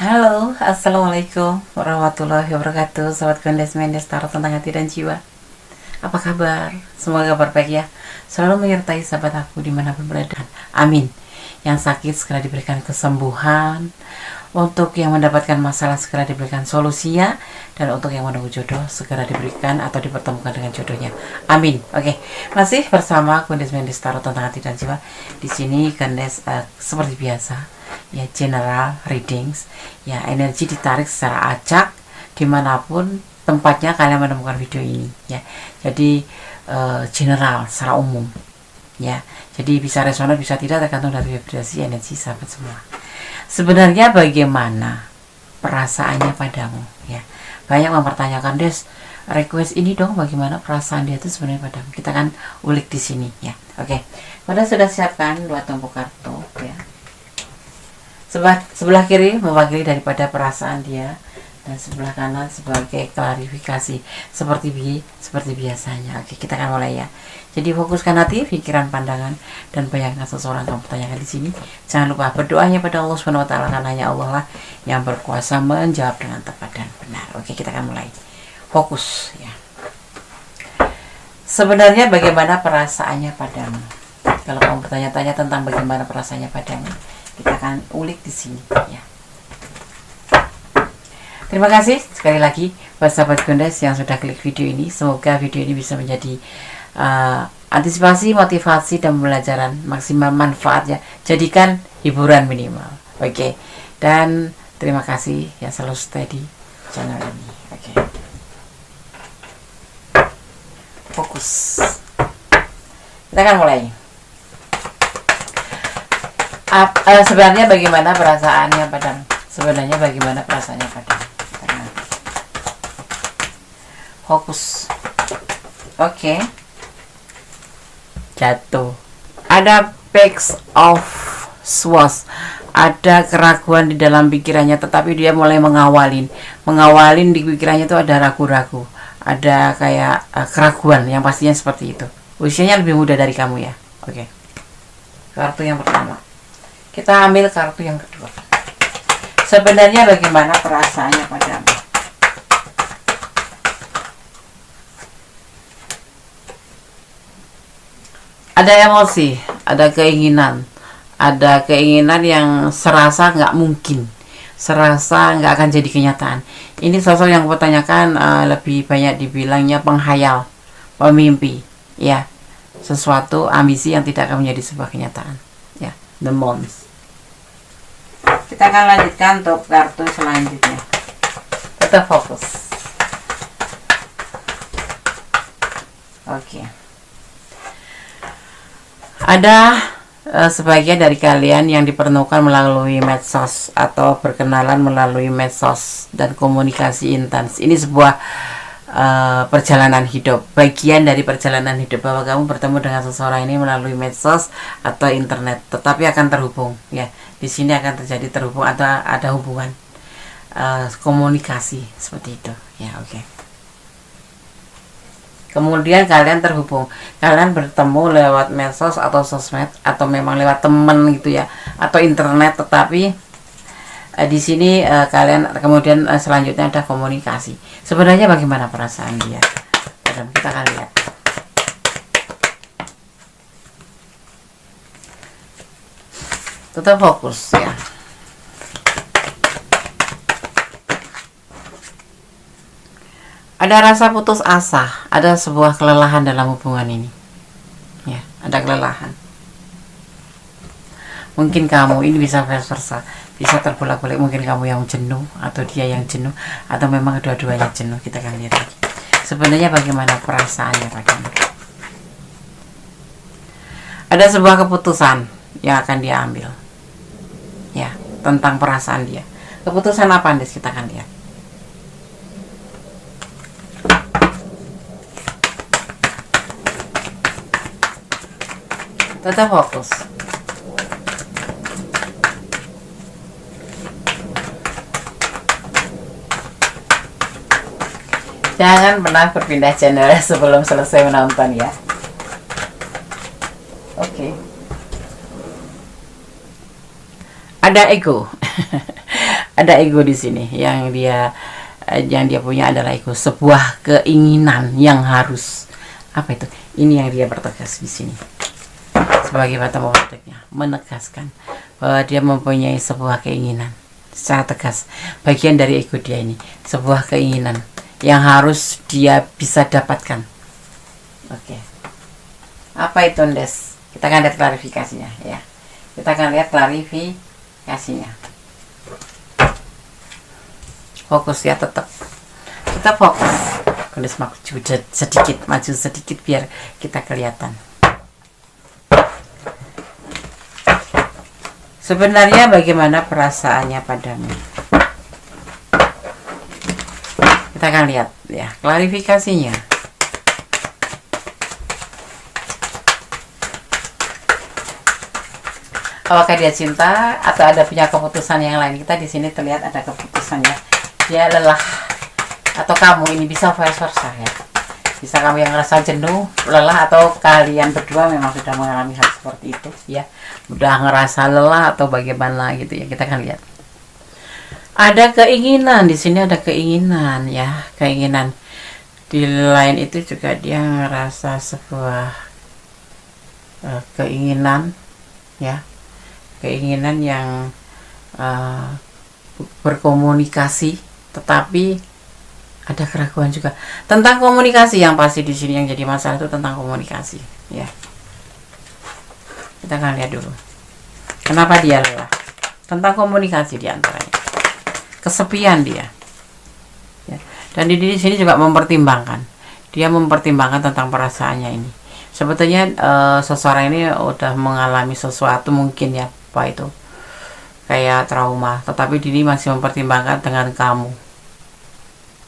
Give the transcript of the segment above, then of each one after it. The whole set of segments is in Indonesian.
Halo, assalamualaikum warahmatullahi wabarakatuh. Sobat Gondes Mendes Tarot tentang hati dan jiwa. Apa kabar? Semoga kabar baik ya. Selalu menyertai sahabat aku dimanapun berada. Amin. Yang sakit segera diberikan kesembuhan. Untuk yang mendapatkan masalah segera diberikan solusinya. Dan untuk yang menunggu jodoh segera diberikan atau dipertemukan dengan jodohnya. Amin. Oke, masih bersama Gondes Mendes Tarot tentang hati dan jiwa. Di sini Gondes seperti biasa ya, general readings ya, energi ditarik secara acak dimanapun tempatnya kalian menemukan video ini ya. Jadi general secara umum ya, jadi bisa resonan bisa tidak tergantung dari vibrasi energi sahabat semua. Sebenarnya bagaimana perasaannya padamu ya, banyak mempertanyakan, Des, request ini dong, bagaimana perasaan dia itu sebenarnya padamu. Kita akan ulik di sini ya. Oke, pada sudah siapkan dua tumpuk kartu ya. Sebelah kiri mewakili daripada perasaan dia, dan sebelah kanan sebagai klarifikasi seperti biasanya. Oke, kita akan mulai ya. Jadi fokuskan hati, pikiran, pandangan, dan bayangkan seseorang kamu pertanyakan di sini. Jangan lupa berdoanya pada Allah Subhanahu wa taala, karena hanya Allah lah yang berkuasa menjawab dengan tepat dan benar. Oke, kita akan mulai. Fokus ya. Sebenarnya bagaimana perasaannya padamu? Kalau kamu bertanya-tanya tentang bagaimana perasaannya padamu, kita akan ulik di sini ya. Terima kasih sekali lagi buat sahabat Gondes yang sudah klik video ini. Semoga video ini bisa menjadi antisipasi, motivasi, dan pembelajaran maksimal manfaat ya. Jadikan hiburan minimal. Oke. Dan terima kasih yang selalu stay di channel ini. Oke. Fokus. Kita akan mulai. Sebenarnya bagaimana perasaannya padamu? Sebenarnya bagaimana perasaannya padamu? Fokus. Oke. Jatuh. Ada Page of Swords. Ada keraguan di dalam pikirannya, tetapi dia mulai mengawalin di pikirannya itu ada ragu-ragu, ada kayak keraguan yang pastinya seperti itu. Usianya lebih muda dari kamu ya. Oke. Kartu yang pertama. Kita ambil kartu yang kedua. Sebenarnya bagaimana perasaannya padamu? Ada emosi, ada keinginan yang serasa nggak mungkin, serasa nggak akan jadi kenyataan. Ini sosok yang pertanyakan lebih banyak dibilangnya penghayal, pemimpi, ya, sesuatu ambisi yang tidak akan menjadi sebuah kenyataan, ya, the Mons. Kita akan lanjutkan untuk kartu selanjutnya. Tetap fokus. Oke. Ada sebagian dari kalian yang dipertemukan melalui medsos atau berkenalan melalui medsos dan komunikasi intens. Ini sebuah perjalanan hidup, bagian dari perjalanan hidup, bahwa kamu bertemu dengan seseorang ini melalui medsos atau internet, tetapi akan terhubung ya. Di sini akan terjadi terhubung atau ada hubungan komunikasi seperti itu ya. Oke. Kemudian kalian terhubung, kalian bertemu lewat medsos atau sosmed atau memang lewat teman gitu ya, atau internet, tetapi di sini kalian kemudian selanjutnya ada komunikasi. Sebenarnya bagaimana perasaan dia? Kita akan lihat. Tetap fokus ya. Ada rasa putus asa, ada sebuah kelelahan dalam hubungan ini. Ya, ada kelelahan. Mungkin kamu ini bisa vice versa, bisa terbolak-balik. Mungkin kamu yang jenuh atau dia yang jenuh, atau memang kedua-duanya jenuh. Kita akan lihat lagi. Sebenarnya bagaimana perasaannya padamu? Ada sebuah keputusan yang akan dia ambil. Ya, tentang perasaan dia. Keputusan apa, Andes? Kita akan lihat. Tetap fokus. Jangan pernah berpindah channel sebelum selesai menonton ya. Oke. Ada ego. ada ego di sini yang dia punya adalah ego, sebuah keinginan yang harus apa itu. Ini yang dia bertegas di sini sebagai bottom of the deck-nya, menegaskan bahwa dia mempunyai sebuah keinginan secara tegas, bagian dari ego dia ini, sebuah keinginan yang harus dia bisa dapatkan. Oke. Apa itu Ndes? Kita akan lihat klarifikasinya ya. Kita akan lihat klarifikasinya. Fokus ya, tetap kita fokus. Ndes maju sedikit biar kita kelihatan. Sebenarnya bagaimana perasaannya padamu? Kita akan lihat ya klarifikasinya. Apakah dia cinta atau ada punya keputusan yang lain? Kita di sini terlihat ada keputusannya. Dia lelah, atau kamu ini bisa vice versa ya. Bisa kamu yang ngerasa jenuh, lelah, atau kalian berdua memang sudah mengalami hal seperti itu ya. Udah ngerasa lelah atau bagaimana gitu ya. Kita akan lihat. Ada keinginan di sini, ada keinginan ya, keinginan. Di lain itu juga dia ngerasa sebuah keinginan ya, keinginan yang berkomunikasi, tetapi ada keraguan juga tentang komunikasi. Yang pasti di sini yang jadi masalah itu tentang komunikasi ya. Kita akan lihat dulu kenapa dia lelah, tentang komunikasi diantaranya, kesepian dia ya. Dan di sini juga mempertimbangkan tentang perasaannya ini. Sebetulnya seseorang ini udah mengalami sesuatu mungkin ya, apa itu kayak trauma, tetapi dini masih mempertimbangkan dengan kamu,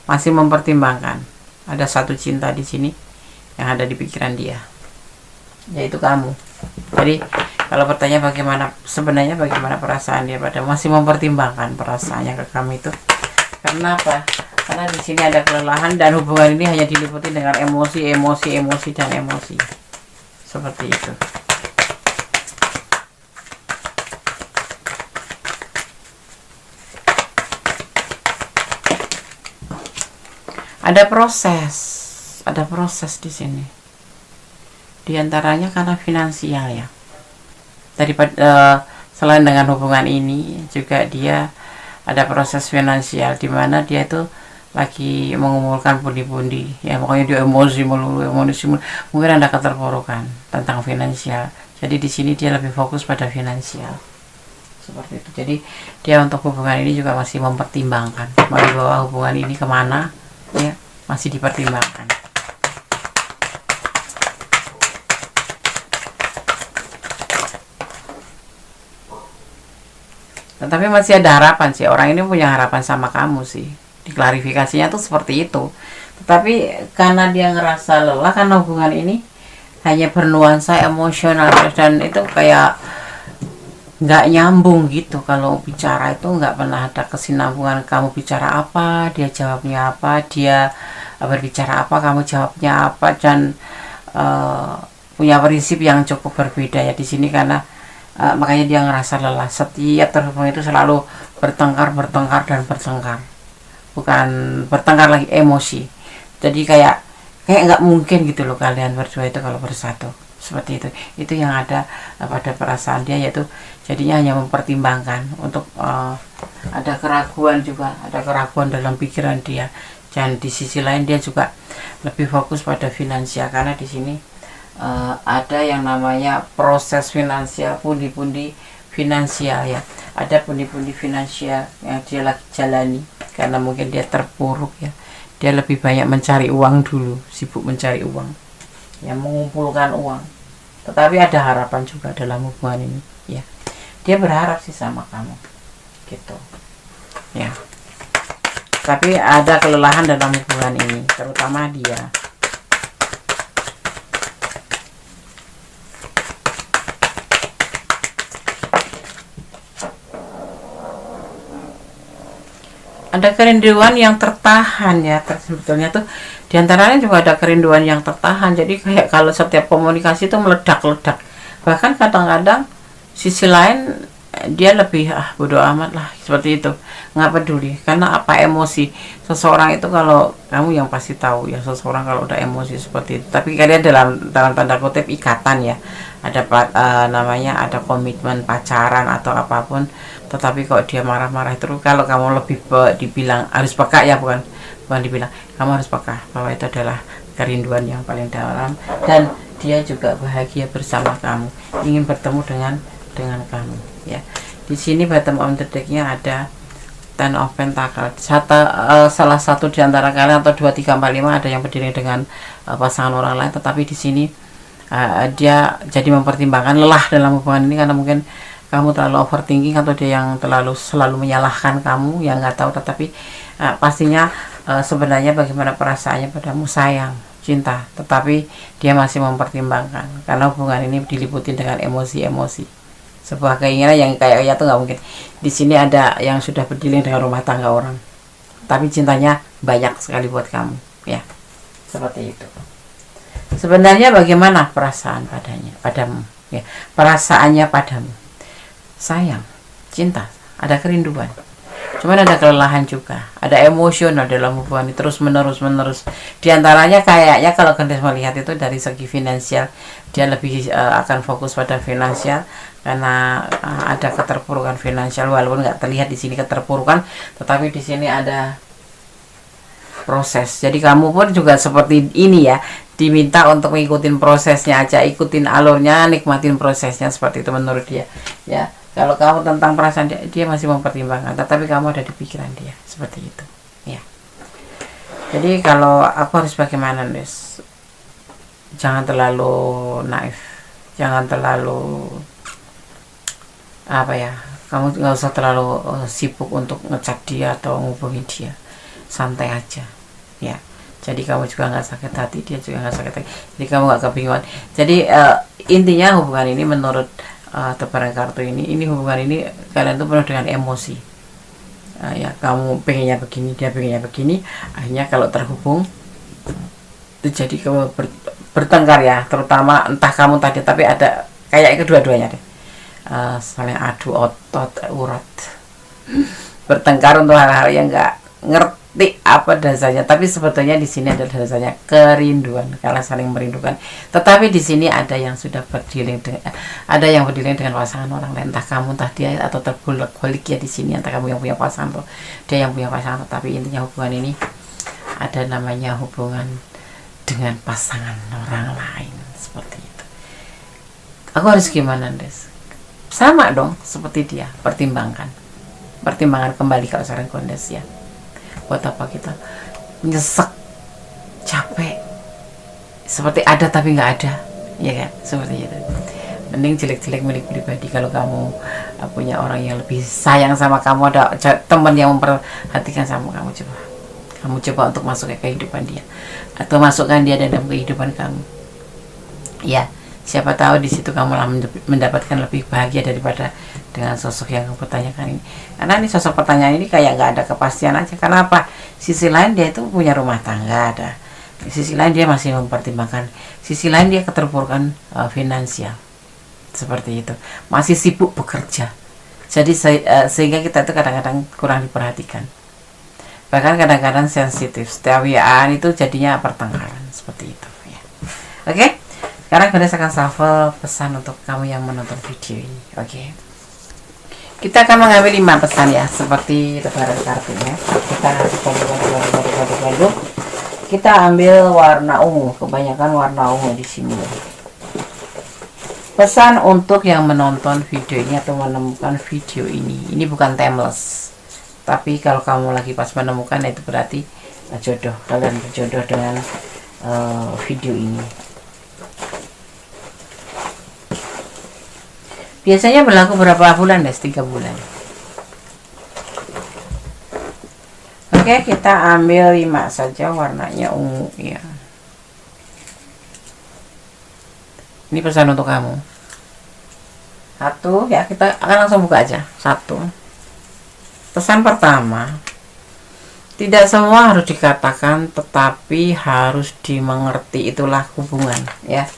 masih mempertimbangkan. Ada satu cinta di sini yang ada di pikiran dia, yaitu kamu. Jadi kalau bertanya sebenarnya bagaimana perasaan dia pada, masih mempertimbangkan perasaannya ke kamu itu. Kenapa? Karena di sini ada kelelahan dan hubungan ini hanya diliputi dengan emosi dan emosi. Seperti itu. Ada proses di sini. Di antaranya karena finansial ya. Daripada selain dengan hubungan ini juga dia ada proses finansial di mana dia itu lagi mengumpulkan pundi-pundi ya, pokoknya dia emosi melulu. Mungkin ada keterpurukan tentang finansial. Jadi di sini dia lebih fokus pada finansial. Seperti itu. Jadi dia untuk hubungan ini juga masih mempertimbangkan mau dibawa hubungan ini kemana ya, masih dipertimbangkan. Tetapi masih ada harapan sih, orang ini punya harapan sama kamu sih. Di klarifikasinya tuh seperti itu. Tetapi karena dia ngerasa lelah, karena hubungan ini hanya bernuansa emosional dan itu kayak nggak nyambung gitu. Kalau bicara itu nggak pernah ada kesinambungan. Kamu bicara apa, dia jawabnya apa, dia berbicara apa, kamu jawabnya apa, dan punya prinsip yang cukup berbeda ya di sini. Karena makanya dia ngerasa lelah. Setiap terhubung itu selalu bertengkar, bukan bertengkar lagi, emosi. Jadi kayak nggak mungkin gitu loh kalian berdua itu kalau bersatu seperti itu yang ada pada perasaan dia, yaitu jadinya hanya mempertimbangkan untuk ada keraguan dalam pikiran dia. Dan di sisi lain dia juga lebih fokus pada finansial, karena di sini ada yang namanya proses finansial, pundi-pundi finansial ya. Ada pundi-pundi finansial yang dia lagi jalani karena mungkin dia terpuruk ya. Dia lebih banyak mencari uang dulu, sibuk mencari uang, yang mengumpulkan uang. Tetapi ada harapan juga dalam hubungan ini ya. Dia berharap sih sama kamu gitu ya. Tapi ada kelelahan dalam hubungan ini, terutama dia. Ada kerinduan yang tertahan ya, sebetulnya tuh diantaranya juga ada kerinduan yang tertahan. Jadi kayak kalau setiap komunikasi itu meledak-ledak, bahkan kadang-kadang sisi lain dia lebih bodo amat lah, seperti itu, nggak peduli. Karena apa, emosi seseorang itu, kalau kamu yang pasti tahu ya, seseorang kalau udah emosi seperti itu, tapi kalian dalam tanda kutip ikatan ya, ada namanya ada komitmen pacaran atau apapun, tetapi kok dia marah-marah terus, kalau kamu lebih dibilang harus peka ya, bukan dibilang, kamu harus peka bahwa itu adalah kerinduan yang paling dalam, dan dia juga bahagia bersama kamu, ingin bertemu dengan kamu ya. Di sini bottom of the deck-nya ada Ten of Pentacle. Salah satu di antara kalian atau 2, 3, 4, 5 ada yang berdiri dengan pasangan orang lain, tetapi di sini dia jadi mempertimbangkan lelah dalam hubungan ini, karena mungkin kamu terlalu overthinking atau dia yang selalu menyalahkan kamu, yang nggak tahu. Tetapi pastinya sebenarnya bagaimana perasaannya padamu, sayang, cinta, tetapi dia masih mempertimbangkan, karena hubungan ini diliputi dengan emosi-emosi, sebuah keinginan yang kayak tuh nggak mungkin. Di sini ada yang sudah berdealing dengan rumah tangga orang, tapi cintanya banyak sekali buat kamu ya, seperti itu. Sebenarnya bagaimana perasaan padamu ya, perasaannya padamu, sayang, cinta, ada kerinduan, cuman ada kelelahan juga, ada emosional dalam hubungan ini, terus menerus. Di antaranya kayaknya kalau kalian melihat itu dari segi finansial, dia lebih akan fokus pada finansial, karena ada keterpurukan finansial, walaupun nggak terlihat di sini keterpurukan, tetapi di sini ada proses. Jadi kamu pun juga seperti ini ya, diminta untuk mengikutin prosesnya aja, ikutin alurnya, nikmatin prosesnya, seperti itu menurut dia ya. Kalau kamu tentang perasaan dia masih mempertimbangkan, tetapi kamu ada di pikiran dia, seperti itu ya. Jadi kalau aku harus bagaimana, Nes? Jangan terlalu naif, jangan terlalu kamu nggak usah terlalu sibuk untuk ngechat dia atau ngubungin dia, santai aja ya. Jadi kamu juga nggak sakit hati, dia juga nggak sakit hati, jadi kamu nggak kebingungan. Jadi intinya hubungan ini menurut tebaran kartu ini hubungan ini kalian tuh penuh dengan emosi ya. Kamu pengennya begini, dia pengennya begini, akhirnya kalau terhubung itu jadi kamu bertengkar ya, terutama entah kamu tadi, tapi ada kayak kedua-duanya deh, saling adu otot urat, bertengkar untuk hal-hal yang nggak ngerti apa dasarnya, tapi sebetulnya di sini ada dasarnya kerinduan, karena saling merindukan. Tetapi di sini ada yang sudah berdiri dengan pasangan orang lain, entah kamu entah dia, atau terbolak-balik ya di sini, entah kamu yang punya pasangan atau dia yang punya pasangan. Tetapi intinya hubungan ini ada namanya hubungan dengan pasangan orang lain, seperti itu. Aku harus gimana, Des? Sama dong seperti dia, pertimbangan kembali kalau saran Kondes ya. Buat apa kita nyesek, capek, seperti ada tapi nggak ada ya kan, seperti itu. Mending jelek-jelek milik pribadi. Kalau kamu punya orang yang lebih sayang sama kamu, ada teman yang memperhatikan sama kamu, coba untuk masuk ke kehidupan dia, atau masukkan dia dalam kehidupan kamu ya. Siapa tahu di situ kamu mendapatkan lebih bahagia daripada dengan sosok yang kamu tanyakan ini. Karena ini sosok pertanyaan ini kayak nggak ada kepastian aja. Karena apa? Sisi lain dia itu punya rumah tangga, ada. Sisi lain dia masih mempertimbangkan. Sisi lain dia keterpurukan finansial, seperti itu. Masih sibuk bekerja. Jadi sehingga kita itu kadang-kadang kurang diperhatikan. Bahkan kadang-kadang sensitif. Setiap WA-an itu jadinya pertengkaran, seperti itu ya. Oke? Sekarang kita akan shuffle pesan untuk kamu yang menonton video ini. Oke. Kita akan mengambil 5 pesan ya, seperti tebaran kartunya. Kita ambil warna ungu, kebanyakan warna ungu di sini. Pesan untuk yang menonton video ini atau menemukan video ini bukan timeless. Tapi kalau kamu lagi pas menemukan, itu berarti jodoh, kalian berjodoh dengan video ini. Biasanya berlaku berapa bulan, Des? 3 bulan. Oke, kita ambil 5 saja, warnanya ungu ya. Ini pesan untuk kamu. 1 ya, kita akan langsung buka aja. 1. Pesan pertama, tidak semua harus dikatakan, tetapi harus dimengerti, itulah hubungan ya.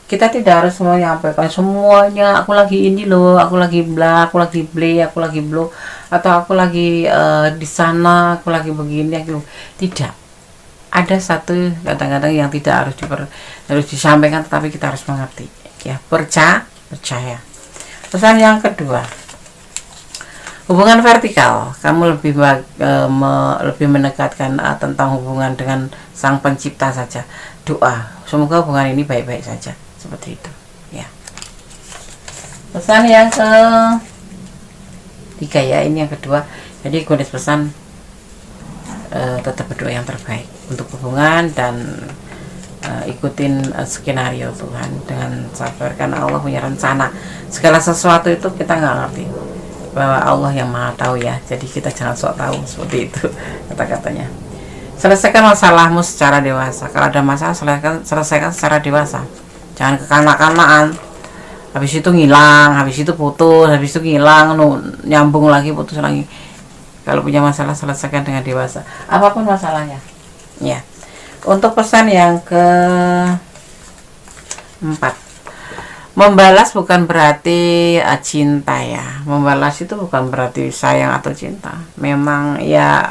Kita tidak harus menyampaikan semuanya, aku lagi ini loh, aku lagi bla, aku lagi ble, aku lagi blo, atau aku lagi di sana, aku lagi begini, aku tidak. Ada satu kadang-kadang yang tidak harus disampaikan, tetapi kita harus mengerti. Ya, percaya. Pesan yang kedua, hubungan vertikal. Kamu lebih mendekatkan tentang hubungan dengan Sang Pencipta saja. Doa, semoga hubungan ini baik-baik saja. Seperti itu, ya. Pesan yang ketiga ya, ini yang kedua. Jadi Gondes pesan tetap berdoa yang terbaik untuk hubungan dan ikutin skenario Tuhan dengan sabar, karena Allah punya rencana. Segala sesuatu itu kita nggak ngerti, bahwa Allah yang maha tahu ya. Jadi kita jangan sok tahu, seperti itu kata-katanya. Selesaikan masalahmu secara dewasa. Kalau ada masalah, selesaikan secara dewasa. Jangan kekanak-kanakan, habis itu ngilang, habis itu putus, habis itu ngilang, nyambung lagi, putus lagi. Kalau punya masalah, selesaikan dengan dewasa, apapun masalahnya, ya. Untuk pesan yang keempat, membalas bukan berarti cinta ya. Membalas itu bukan berarti sayang atau cinta. Memang ya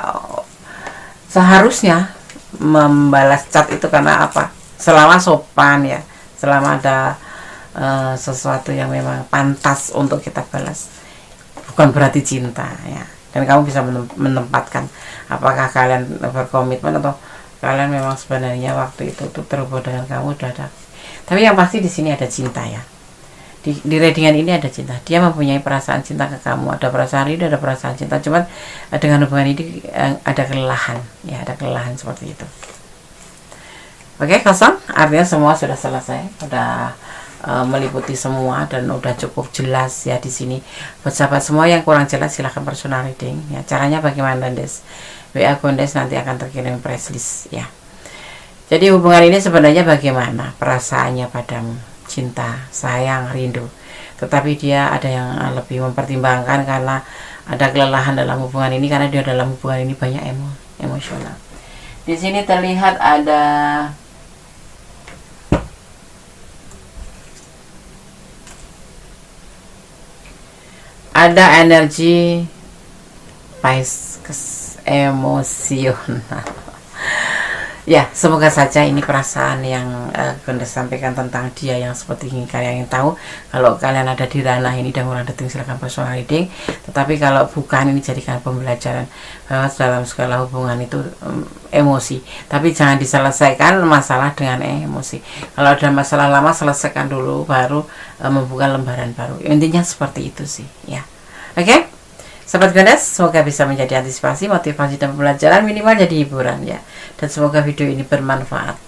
seharusnya membalas chat itu karena apa? Selama sopan ya, selama ada sesuatu yang memang pantas untuk kita balas, bukan berarti cinta ya. Dan kamu bisa menempatkan apakah kalian berkomitmen atau kalian memang sebenarnya waktu itu tuh terhubung dengan kamu udah ada. Tapi yang pasti di sini ada cinta ya. Di readingan ini ada cinta. Dia mempunyai perasaan cinta ke kamu, ada perasaan rindu, ada perasaan cinta. Cuman dengan hubungan ini ada kelelahan ya, ada kelelahan seperti itu. Oke, kosong artinya semua sudah selesai, udah meliputi semua dan udah cukup jelas ya di sini. Buat sahabat semua yang kurang jelas silahkan personal reading ya. Caranya bagaimana, Des? WA Gondes nanti akan terkirim press list ya. Jadi hubungan ini sebenarnya bagaimana perasaannya padamu? Cinta, sayang, rindu. Tetapi dia ada yang lebih mempertimbangkan karena ada kelelahan dalam hubungan ini, karena dia dalam hubungan ini banyak emosional. Di sini terlihat ada energi Pisces emosional. Ya, semoga saja ini perasaan yang Gondes sampaikan tentang dia yang seperti ini kalian yang tahu. Kalau kalian ada di ranah ini dan kurang detik, silahkan personal reading. Tetapi kalau bukan, ini jadikan pembelajaran bahwa dalam segala hubungan itu emosi. Tapi jangan diselesaikan masalah dengan emosi. Kalau ada masalah lama, selesaikan dulu, baru membuka lembaran baru. Intinya seperti itu sih ya. Oke? Sahabat Gondes, semoga bisa menjadi antisipasi, motivasi, dan pembelajaran, minimal jadi hiburan ya. Dan semoga video ini bermanfaat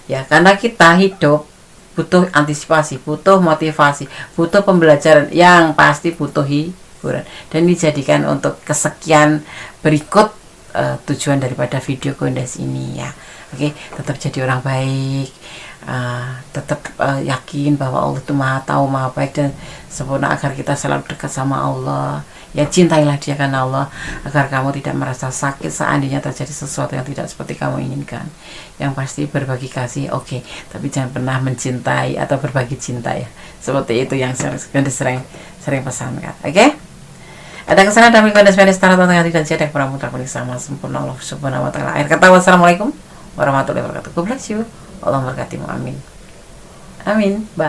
ya, karena kita hidup butuh antisipasi, butuh motivasi, butuh pembelajaran, yang pasti butuh hiburan. Dan dijadikan untuk kesekian berikut tujuan daripada video Gondes ini ya. Oke, tetap jadi orang baik, tetap yakin bahwa Allah itu maha tahu, maha baik dan sempurna, agar kita selalu dekat sama Allah ya. Cintailah dia karena Allah, agar kamu tidak merasa sakit seandainya terjadi sesuatu yang tidak seperti kamu inginkan. Yang pasti berbagi kasih oke, tapi jangan pernah mencintai atau berbagi cinta ya. Seperti itu yang sering pesankan. Oke? Ada kesalahan dalam Gondes Mendes Tarot tentang hati dan jadek pramutra kuning sama sempurna Allah subhanahu wa ta'ala. Akhir kata, wassalamualaikum warahmatullahi wabarakatuh. God bless you. Allah memberkatimu. Amin. Amin. Bye.